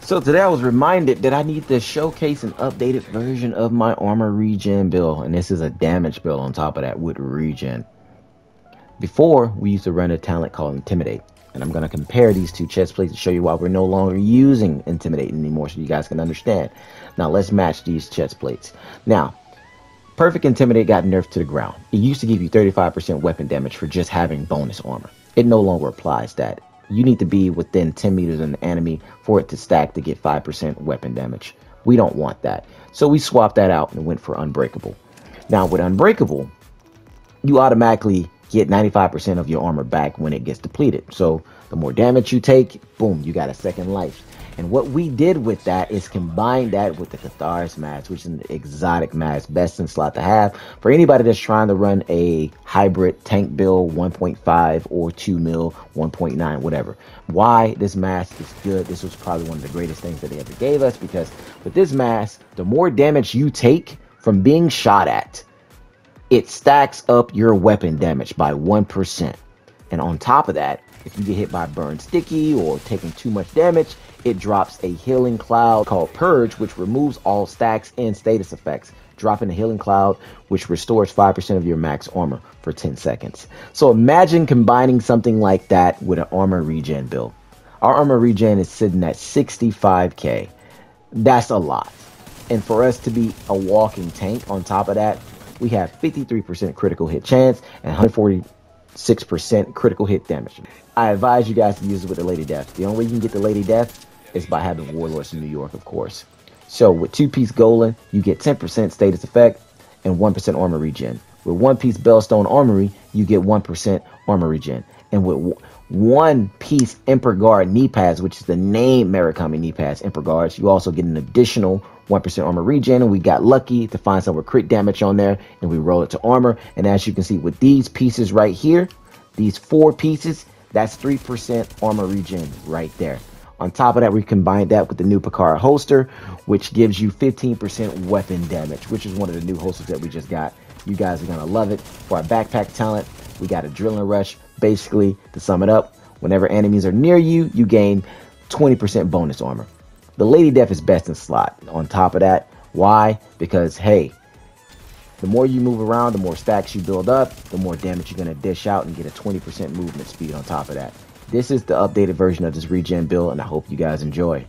So today I was reminded that I need to showcase an updated version of my armor regen build, and this is a damage build on top of that with regen. Before, we used to run a talent called Intimidate, and I'm going to compare these two chest plates to show you why we're no longer using Intimidate anymore so you guys can understand. Now let's match these chest plates. Now, Perfect Intimidate got nerfed to the ground. It used to give you 35% weapon damage for just having bonus armor. It no longer applies that. You need to be within 10 meters of the enemy for it to stack to get 5% weapon damage. We don't want that. So we swapped that out and went for Unbreakable. Now with Unbreakable, you automatically get 95% of your armor back when it gets depleted. So the more damage you take, boom, you got a second life. And what we did with that is combine that with the Picaros mask, which is an exotic mask, best in slot to have for anybody that's trying to run a hybrid tank build 1.5 or 2 mil, 1.9, whatever. Why this mask is good, this was probably one of the greatest things that they ever gave us, because with this mask, the more damage you take from being shot at, it stacks up your weapon damage by 1%. And on top of that, if you get hit by burn sticky or taking too much damage, it drops a healing cloud called Purge, which removes all stacks and status effects, dropping a healing cloud, which restores 5% of your max armor for 10 seconds. So imagine combining something like that with an armor regen build. Our armor regen is sitting at 65k. That's a lot. And for us to be a walking tank on top of that, we have 53% critical hit chance and 146% critical hit damage. I advise you guys to use it with the Lady Death. The only way you can get the Lady Death is by having Warlords in New York, of course. So with 2-piece Golan, you get 10% status effect and 1% armor regen. With 1-piece Bellstone Armory, you get 1% armor regen. And with 1-piece Emperor Guard knee pads, which is the name Murakami knee pads, Emperor Guards, you also get an additional 1% armor regen. And we got lucky to find some with crit damage on there, and we roll it to armor. And as you can see with these pieces right here, these 4 pieces, that's 3% armor regen right there. On top of that, we combined that with the new Picaros holster, which gives you 15% weapon damage, which is one of the new holsters that we just got. You guys are going to love it. For our backpack talent, we got a Drilling Rush. Basically, to sum it up, whenever enemies are near you, you gain 20% bonus armor. The Lady Death is best in slot. On top of that, why? Because, hey, the more you move around, the more stacks you build up, the more damage you're going to dish out and get a 20% movement speed on top of that. This is the updated version of this regen build, and I hope you guys enjoy.